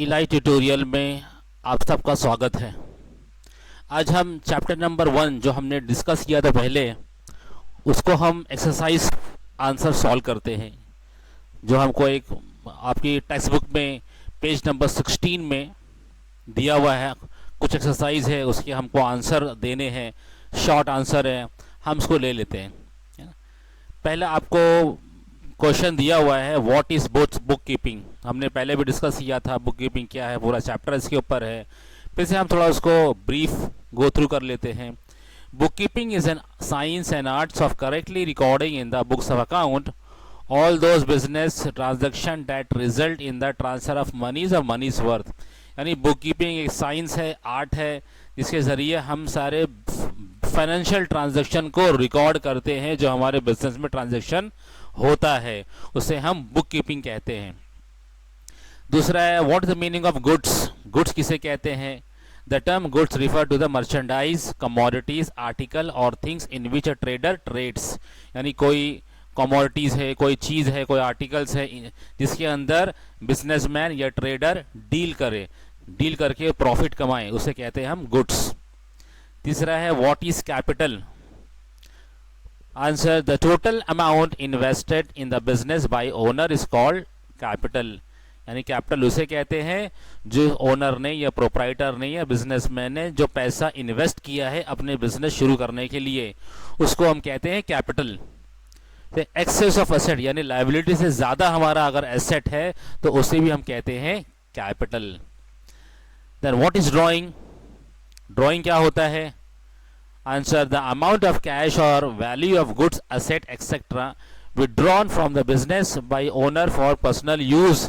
इलाई ट्यूटोरियल में आप सबका स्वागत है। आज हम चैप्टर नंबर 1 जो हमने डिस्कस किया था पहले, उसको हम एक्सरसाइज आंसर सॉल्व करते हैं। जो हमको एक आपकी टेक्स्ट बुक में पेज नंबर 16 में दिया हुआ है, कुछ एक्सरसाइज है, उसके हमको आंसर देने हैं, शॉर्ट आंसर है, हम उसको ले लेते हैं। पहले आपको क्वेश्चन दिया हुआ है, व्हाट इज बुक कीपिंग। हमने पहले भी डिस्कस किया था बुक कीपिंग क्या है, पूरा चैप्टर इसके ऊपर है। फिर से हम थोड़ा उसको ब्रीफ गो थ्रू कर लेते हैं। Book keeping is an science and arts of correctly recording in the books of account all those business transaction that result in the transfer of moneys और मनीज वर्थ। यानी book keeping एक science है, art है, जिसके ज़रिए हम सारे financial transaction को रिकॉर्ड करते हैं जो हमारे बिजनेस में ट्रांजैक्शन होता है, उसे हम बुक कीपिंग कहते हैं। दूसरा है, what is the meaning of goods. Goods किसे कहते हैं? The term goods refer to the merchandise, commodities, article और things in which a trader trades. यानी कोई कमोडिटीज है, कोई चीज़ है, कोई आर्टिकल्स है जिसके अंदर बिजनेसमैन या ट्रेडर डील करके प्रॉफिट कमाए, उसे कहते हैं हम गुड्स। तीसरा है, what is capital. Answer, the total amount invested in the business bye owner is called capital. यानी कैपिटल उसे कहते हैं जो ओनर ने या प्रोप्राइटर ने या बिजनेसमैन ने जो पैसा इन्वेस्ट किया है अपने बिजनेस शुरू करने के लिए, उसको हम कहते हैं कैपिटल। एक्सेस ऑफ एसेट यानी लायबिलिटी से ज़्यादा हमारा अगर एसेट है तो उसे भी हम कहते हैं capital. Then what is drawing. Drawing क्या होता है? Answer, the amount of cash or value of goods, asset, etc. withdrawn from the business by owner for personal use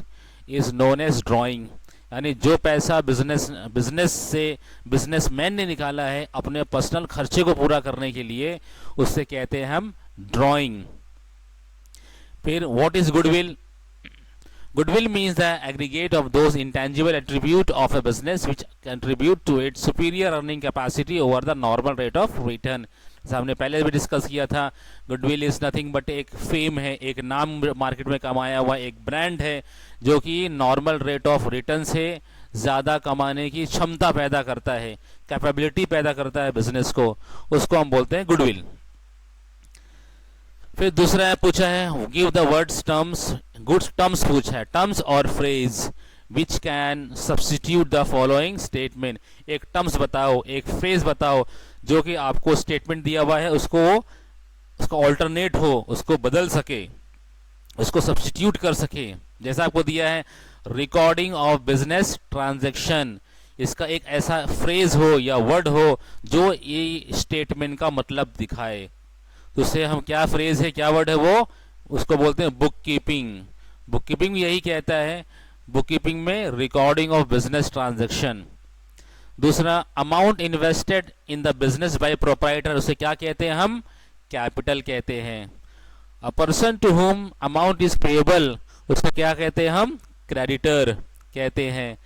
is known as drawing. यानी जो पैसा बिजनेस से businessman ने निकाला है अपने पर्सनल खर्चे को पूरा करने के लिए, उससे कहते हैं हम ड्राइंग। फिर what is goodwill. Goodwill means the aggregate of those intangible attributes of a business which contribute to its superior earning capacity over the normal rate of return. जैसा हमने पहले भी डिस्कस किया था, गुडविल इज नथिंग बट एक fame है, एक नाम मार्केट में कमाया हुआ एक ब्रांड है जो कि नॉर्मल रेट ऑफ रिटर्न से ज़्यादा कमाने की क्षमता पैदा करता है, कैपेबिलिटी पैदा करता है बिजनेस को, उसको हम बोलते हैं गुडविल। फिर दूसरा है पूछा है, give the words terms, goods terms पूछा है, टर्म्स और phrase which can substitute the following statement. एक टर्म्स बताओ, एक फ्रेज बताओ जो कि आपको स्टेटमेंट दिया हुआ है उसको ऑल्टरनेट हो, उसको बदल सके, उसको सब्स्टिट्यूट कर सके। जैसा आपको दिया है रिकॉर्डिंग ऑफ बिजनेस ट्रांजैक्शन, इसका एक ऐसा फ्रेज हो या वर्ड हो जो ये स्टेटमेंट का मतलब दिखाए, तो उससे हम क्या फ्रेज है, क्या वर्ड है वो, उसको बोलते हैं बुक कीपिंग। बुक कीपिंग यही कहता है, बुक कीपिंग में रिकॉर्डिंग ऑफ बिजनेस ट्रांजैक्शन। दूसरा, amount invested in the business by proprietor, उसे क्या कहते हैं हम? कैपिटल कहते हैं। A person to whom amount is payable, उसको क्या कहते हैं हम? क्रेडिटर कहते हैं।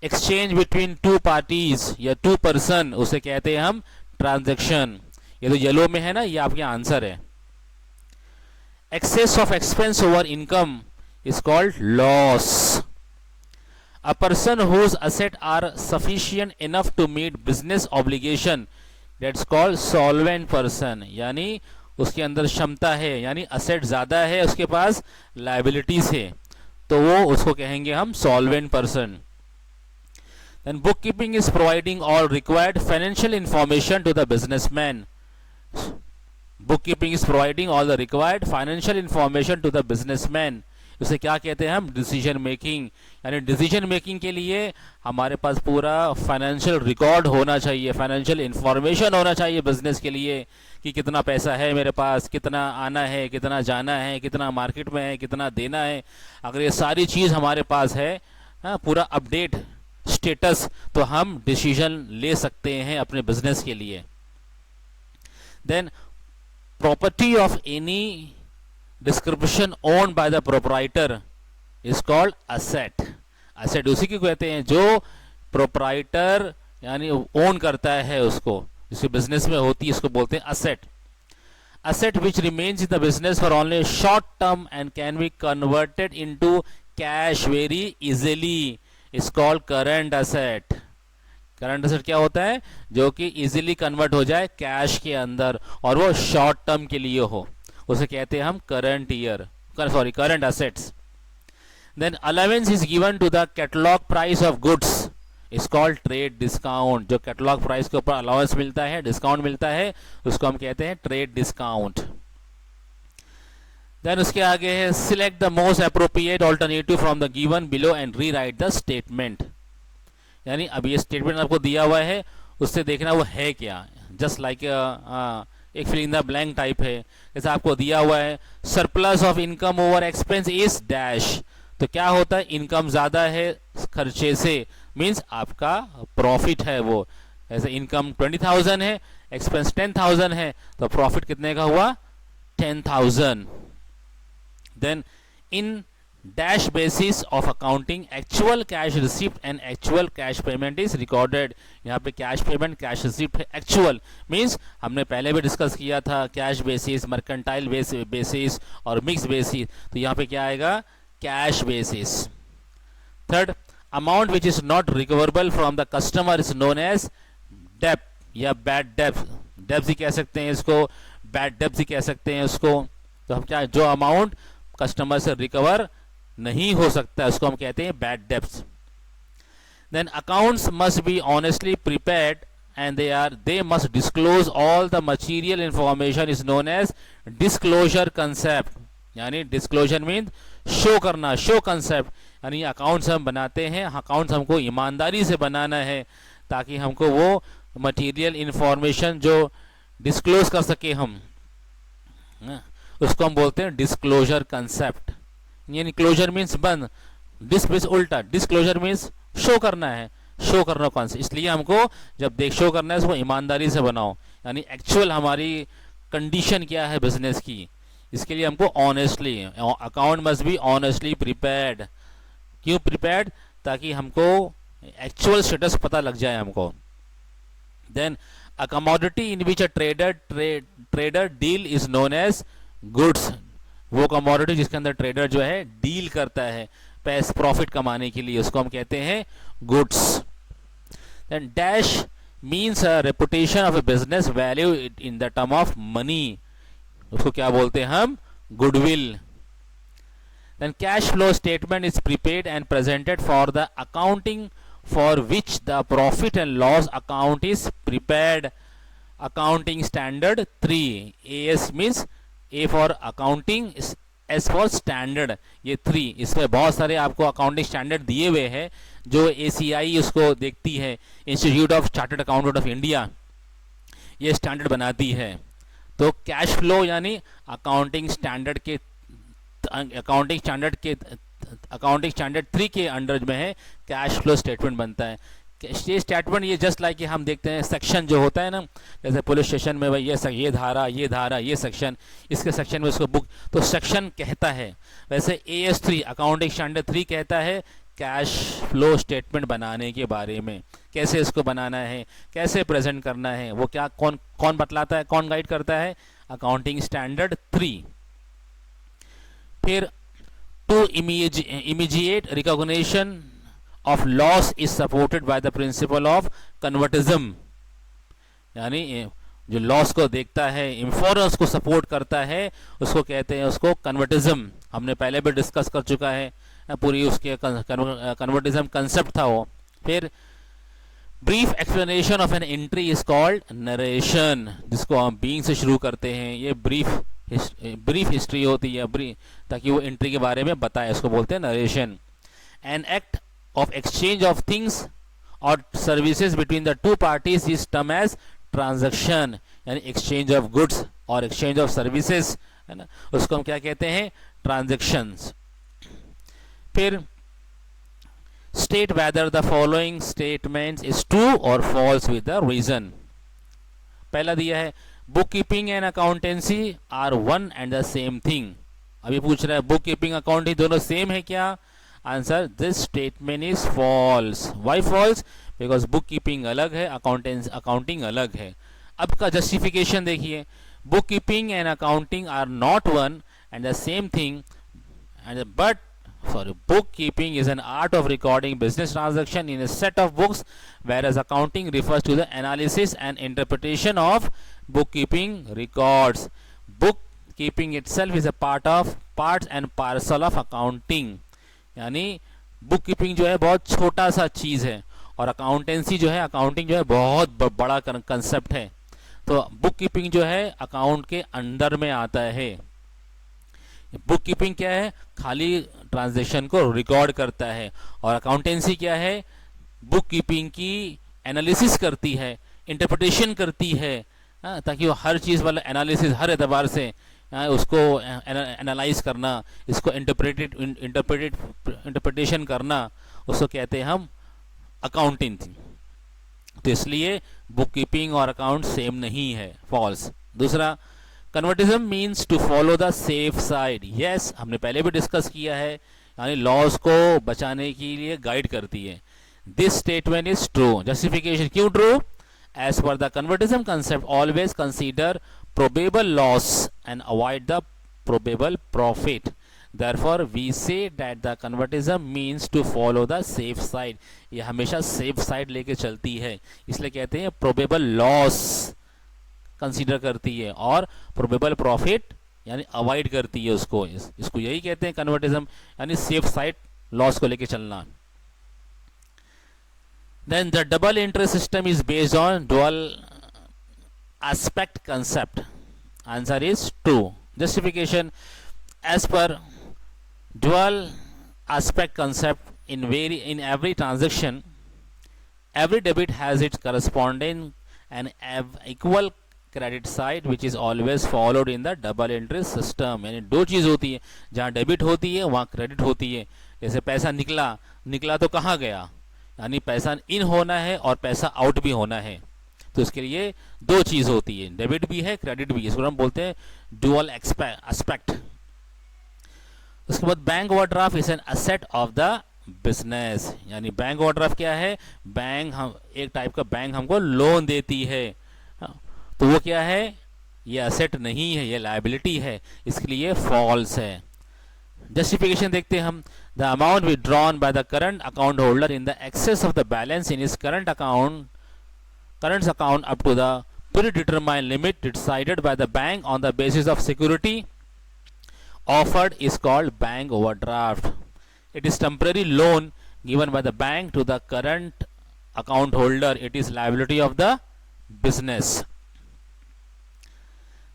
एक्सचेंज बिटवीन टू पार्टीज या टू पर्सन, उसे कहते हैं हम ट्रांजैक्शन। ये तो येलो में है ना, ये आपके आंसर है। Excess of expense over income is called loss. A person whose asset are sufficient enough to meet business obligation that's called solvent person. यानी उसके अंदर क्षमता है, यानी असेट ज्यादा है, उसके पास लायबिलिटीज है, तो वो उसको कहेंगे हम solvent person. Then bookkeeping is providing all required financial information to the businessman. Bookkeeping is providing all the required financial information to the businessman. उसे क्या कहते हैं हम? Decision making. यानी डिसीजन मेकिंग के लिए हमारे पास पूरा फाइनेंशियल रिकॉर्ड होना चाहिए, फाइनेंशियल इंफॉर्मेशन होना चाहिए बिजनेस के लिए कि कितना पैसा है मेरे पास, कितना आना है, कितना जाना है, कितना मार्केट में है, कितना देना है। अगर ये सारी चीज़ हमारे पास है, पूरा अपडेट स्टेटस, तो हम डिसीजन ले सकते हैं अपने बिजनेस के लिए। Then property of any description owned by the proprietor is called asset. Asset उसी को कहते हैं जो प्रोप्राइटर यानी ओन करता है, उसको जिसके बिजनेस में होती है, इसको बोलते हैं asset. Asset which remains in the business for only short term and can be converted into cash very easily is called current asset. Current asset क्या होता है? जो कि इजीली कन्वर्ट हो जाए कैश के अंदर और वो शॉर्ट टर्म के लिए हो, उसे कहते हैं हम current assets. Then allowance is given to the catalogue price of goods is called trade discount. जो कैटलॉग प्राइस के ऊपर अलाउंस मिलता है, डिस्काउंट मिलता है, उसको हम कहते हैं ट्रेड डिस्काउंट। देन उसके आगे है select the most appropriate alternative from the given below and rewrite the statement. यानी अब ये स्टेटमेंट आपको दिया हुआ है, उससे देखना वो है क्या, जस्ट लाइक एक fill in the blank type है। जैसे आपको दिया हुआ है surplus of income over expense is dash, तो क्या होता है? इनकम ज़्यादा है खर्चे से, मीन्स आपका प्रॉफिट है वो। ऐसे इनकम 20,000 है, एक्सपेंस 10,000 है, तो प्रॉफिट कितने का हुआ? 10,000। Then in dash basis of accounting actual cash receipt and actual cash payment is recorded. यहाँ पे कैश पेमेंट, कैश रिसिप्ट है, एक्चुअल मीन्स हमने पहले भी डिस्कस किया था कैश बेसिस, मर्केंटाइल बेसिस और मिक्स बेसिस, तो यहाँ पे क्या आएगा? Cash basis. Third, amount which is not recoverable from the customer is known as डेब्ट या बैड डेब्ट ही कह सकते हैं इसको, बैड डेब्ट ही कह सकते हैं उसको। तो हम क्या, जो अमाउंट कस्टमर से रिकवर नहीं हो सकता उसको हम कहते हैं bad debts. Then accounts must be honestly prepared and they must disclose all the material information is known as disclosure concept. यानी डिस्क्लोजर मीन शो करना, शो कंसेप्ट। यानी अकाउंट्स हम बनाते हैं, अकाउंट्स हमको ईमानदारी से बनाना है ताकि हमको वो मटेरियल इंफॉर्मेशन जो डिस्क्लोज कर सके हम, उसको हम बोलते हैं डिस्क्लोजर कंसेप्ट। यानी क्लोजर मीन्स बंद, डिस मीन्स उल्टा, डिस्क्लोजर मीन्स शो करना है, शो करना कॉन्सेप्ट। इसलिए हमको जब शो करना है उसको ईमानदारी से बनाओ, यानी एक्चुअल हमारी कंडीशन क्या है बिजनेस की, इसके लिए हमको honestly, account must be honestly prepared. क्यों प्रिपेयर्ड? ताकि हमको एक्चुअल स्टेटस पता लग जाए हमको। Then a commodity in which a trader deal is known as goods. वो कमोडिटी जिसके अंदर ट्रेडर जो है डील करता है पैसे प्रॉफिट कमाने के लिए, उसको हम कहते हैं goods. Then dash means a reputation of a business value in the term of money, उसको क्या बोलते हैं हम? Goodwill. Then cash flow statement is prepared and presented for the accounting for which the profit and loss account is prepared. Accounting standard 3, AS मीन्स A for accounting, S for standard, ये 3। इसमें बहुत सारे आपको अकाउंटिंग स्टैंडर्ड दिए हुए हैं जो ACI उसको देखती है, institute of chartered accountant of India, ये स्टैंडर्ड बनाती है। तो कैश फ्लो यानी अकाउंटिंग स्टैंडर्ड 3 के अंडर में है कैश फ्लो स्टेटमेंट बनता है। ये स्टेटमेंट ये जस्ट लाइक कि हम देखते हैं सेक्शन जो होता है ना, जैसे पुलिस स्टेशन में भाई ये धारा ये सेक्शन, इसके सेक्शन में उसको बुक, तो सेक्शन कहता है। वैसे AS3 अकाउंटिंग स्टैंडर्ड 3 कहता है कैश फ्लो स्टेटमेंट बनाने के बारे में, कैसे इसको बनाना है, कैसे प्रेजेंट करना है, वो क्या कौन बतलाता है, कौन गाइड करता है? Accounting standard 3। फिर to immediate recognition of loss is supported by the principle of convertism। यानी जो लॉस को देखता है, इंश्योरेंस को सपोर्ट करता है, उसको कहते हैं उसको कन्वर्टिज्म। हमने पहले भी डिस्कस कर चुका है पूरी उसके कन्वर्टिज्म कंसेप्ट था वो। फिर brief explanation of an entry is called narration, जिसको हम बीइंग से शुरू करते हैं। ये ब्रीफ हिस्ट्री होती है, ताकि वो एंट्री के बारे में बताए, उसको बोलते हैं narration. An act of exchange of things or services between the two parties is termed as transaction। यानी exchange of goods और exchange of services है ना, उसको हम क्या कहते हैं? transactions। फिर state whether the following statements is true or false with the reason। पहला दिया है book keeping and accountancy are one and the same thing. अभी पूछ रहा है बुक कीपिंग अकाउंटिंग दोनों सेम है क्या? Answer this statement is false. Why false? Because book keeping अलग है, अकाउंटिंग अलग है। अब का जस्टिफिकेशन देखिए, book keeping and accounting are not one and the same thing, but sorry, bookkeeping is an art of recording business transaction in a set of books, whereas accounting refers to the analysis and interpretation of bookkeeping records. Bookkeeping itself is a parts and parcel of accounting. यानी book keeping जो है बहुत छोटा सा चीज़ है और accountancy जो है, अकाउंटिंग जो है बहुत बड़ा कंसेप्ट है. तो बुक कीपिंग जो है अकाउंट के अंदर में आता है. बुक कीपिंग क्या है? खाली ट्रांजैक्शन को रिकॉर्ड करता है. और अकाउंटेंसी क्या है? बुक कीपिंग की एनालिसिस करती है, इंटरप्रिटेशन करती है, ताकि वो हर चीज़ वाला एनालिसिस हर एतबार से उसको एनालाइज करना, इसको इंटरप्रिटेशन करना, उसको कहते हैं हम अकाउंटिंग. तो इसलिए बुक कीपिंग और अकाउंट सेम नहीं है, फॉल्स. दूसरा, conservatism means to follow the safe side. Yes, हमने पहले भी डिस्कस किया है, यानी लॉस को बचाने के लिए गाइड करती है. This statement is true. Justification क्यों true? As per the conservatism concept always consider probable loss and avoid the probable profit. Therefore we say that the convertism means to follow the safe side. ये हमेशा safe side लेके चलती है, इसलिए कहते हैं probable loss consider करती है और probable profit यानी अवॉइड करती है उसको. इसको यही कहते हैं कन्वर्टिज्म, यानी सेफ साइड लॉस को लेके चलना. Then the double interest system is based on dual aspect concept. Answer is true. Justification: as per dual aspect concept, in every transaction, every debit has its corresponding and equal credit side, which is always followed in the double interest system. यानी दो चीज़ होती है, जहाँ debit होती है वहाँ credit होती है. जैसे पैसा निकला तो कहाँ गया, यानी पैसा इन होना है और पैसा आउट भी होना है. तो इसके लिए दो चीज़ होती है, डेबिट भी है, क्रेडिट भी है. इसको हम बोलते हैं डुअल एस्पेक्ट. उसके बाद bank overdraft is an asset of the business. यानी बैंक ओवरड्राफ्ट क्या है? बैंक हम एक टाइप का बैंक हमको लोन देती है, तो वो क्या है? ये एसेट नहीं है, ये लायबिलिटी है, इसके लिए फॉल्स है. जस्टिफिकेशन देखते हैं हम. The amount withdrawn by the current account holder in the excess of the balance in his current account up to the predetermined limit decided by the bank on the basis of security offered is called bank overdraft. It is temporary loan given by the bank to the current account holder. It is liability of the business.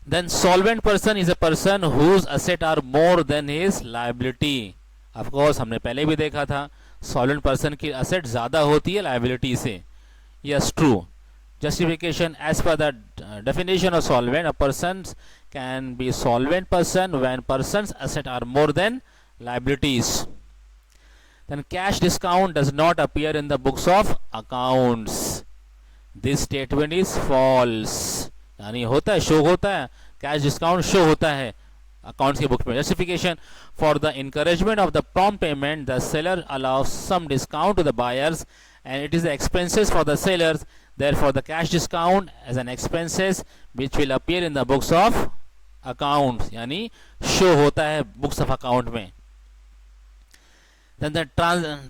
Then solvent person is a person whose asset are more than his liability. Of course हमने पहले भी देखा था, solvent person की asset ज़्यादा होती है liability से. Yes, true. Justification: as per the definition of solvent, a person can be solvent person when person's assets are more than liabilities. Then cash discount does not appear in the books of accounts. This statement is false. यानी होता है, show होता है, cash discount show होता है accounts के book में. Justification: for the encouragement of the prompt payment, the seller allows some discount to the buyers, and it is the expenses for the sellers. Therefore, the cash discount as an expenses which will appear in the books of accounts. यानी show होता है books of account में. Then the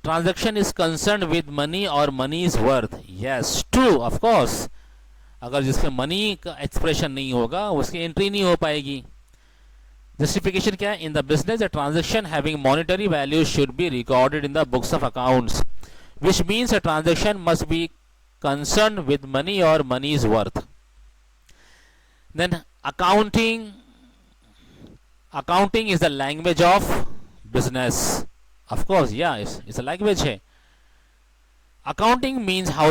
transaction is concerned with money or money's worth. Yes, true, of course. अगर जिसमें money का expression नहीं होगा उसकी एंट्री नहीं हो पाएगी. Justification क्या है? In the business, a transaction having monetary value should be recorded in the books of accounts, which means a transaction must be concerned with money or money's worth. Then accounting is the language of business. Of course, yeah, it's a language है. Accounting means how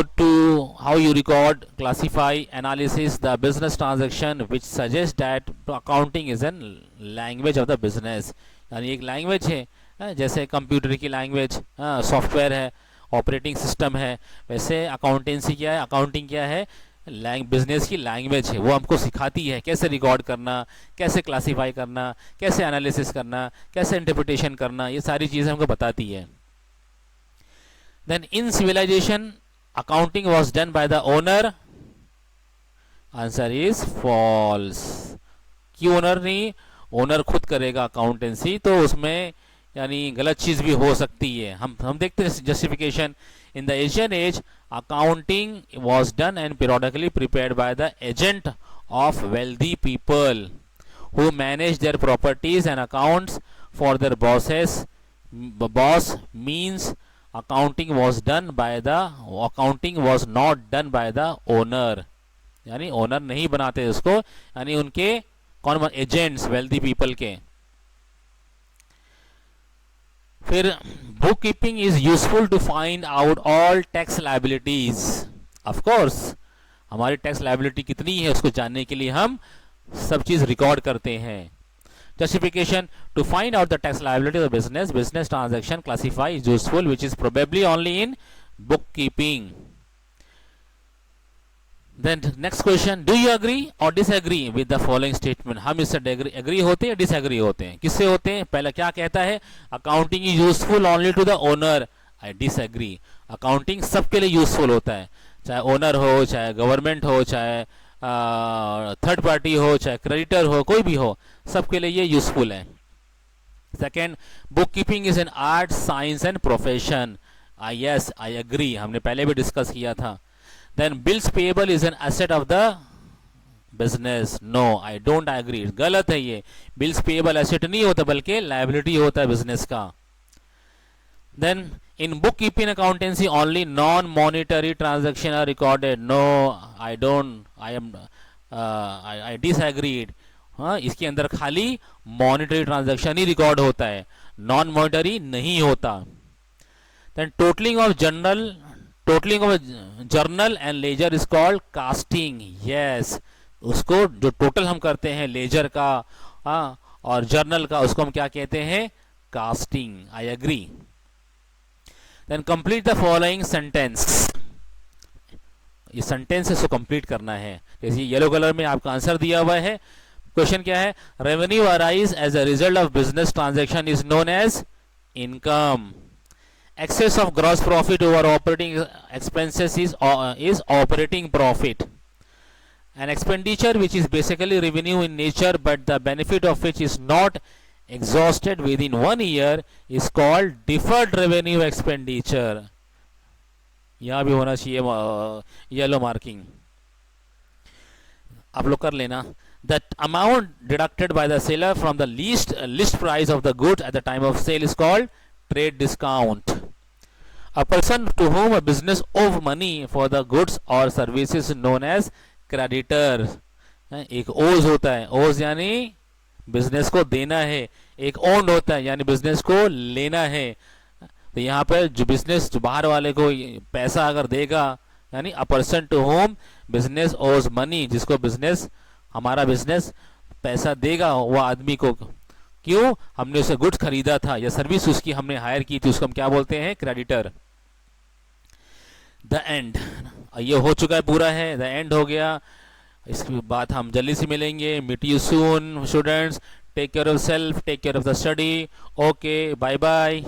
you record, classify, analysis the business transaction, which suggests that accounting is a language of the business. यानी एक language है, जैसे computer की language software है, operating system है, वैसे accountancy क्या है, अकाउंटिंग क्या है? बिजनेस की लैंग्वेज है. वो हमको सिखाती है कैसे रिकॉर्ड करना, कैसे क्लासीफाई करना, कैसे एनालिसिस करना, कैसे इंटरप्रिटेशन करना, ये सारी चीज़ें हमको बताती है. Then in civilization accounting was done by the owner. Answer is false. क्यों ओनर नहीं? ओनर खुद करेगा अकाउंटेंसी, तो उसमें यानी गलत चीज़ भी हो सकती है। हम देखते हैं justification. In the Asian age accounting was done and periodically prepared by the agent of wealthy people who manage their properties and accounts for their bosses. Boss means accounting was not done by the owner, यानी owner नहीं बनाते उसको, यानी उनके कौन agents wealthy people के। फिर book keeping is useful to find out all tax liabilities. Of course हमारी टैक्स लाइबिलिटी कितनी है उसको जानने के लिए हम सब चीज रिकॉर्ड करते हैं। Justification to find out the tax liability of business transaction classify is useful which is probably only in book keeping. Then next question, do you agree or disagree with the following statement. हम इससे agree होते हैं, disagree होते हैं। किससे होते हैं? पहले क्या कहता है, accounting is useful only to the owner. I disagree. Accounting सबके लिए यूजफुल होता है, चाहे ओनर हो, चाहे गवर्नमेंट हो, चाहे थर्ड पार्टी हो, चाहे क्रेडिटर हो, कोई भी हो, सबके लिए ये यूजफुल है। Second, book keeping is an art, science and profession. Yes I agree, हमने पहले भी डिस्कस किया था। Then bills payable is an asset of the business. No I don't agree, गलत है ये। बिल्स पेएबल एसेट नहीं होता बल्कि लायबिलिटी होता है बिजनेस का। Then in bookkeeping accountancy only non-monetary transaction are recorded. No, I don't. I disagreed. हाँ, इसके अंदर खाली मॉनिटरी ट्रांजैक्शन ही रिकॉर्ड होता है, नॉन मॉनिटरी नहीं होता। Then totaling of journal and ledger is called casting. Yes, उसको जो टोटल हम करते हैं लेजर का और जर्नल का, उसको हम क्या कहते हैं? Costing. I agree. Then complete the following sentence. ये सेंटेंसेस को कंप्लीट करना है। जैसे येलो कलर में आपका आंसर दिया हुआ है। क्वेश्चन क्या है? Revenue arise as a result of business transaction is known as income. Excess of gross profit over operating expenses is operating profit. An expenditure which is basically revenue in nature but the benefit of which is not exhausted within 1 year is called deferred revenue expenditure. यहां भी होना चाहिए yellow marking, आप लोग कर लेना। The amount deducted by the seller from the list price of the goods at the time of sale is called trade discount. A person to whom a business owes money for the goods or services is known as creditor. एक ओज होता है, ओज यानी business को देना है, एक ओन्ड होता है यानी बिजनेस को लेना है। तो यहाँ पर जो बिजनेस जो बाहर वाले को पैसा अगर देगा, यानी a person to whom business owes money, जिसको बिजनेस हमारा बिजनेस पैसा देगा वो आदमी को, क्यों? हमने उसे गुड्स खरीदा था या सर्विस उसकी हमने हायर की थी, उसको हम क्या बोलते हैं? क्रेडिटर। द एंड, ये हो चुका है, पूरा है, द एंड हो गया। इसके बाद हम जल्दी से मिलेंगे। Meet you soon students, take care of self, take care of the study. Okay, bye bye.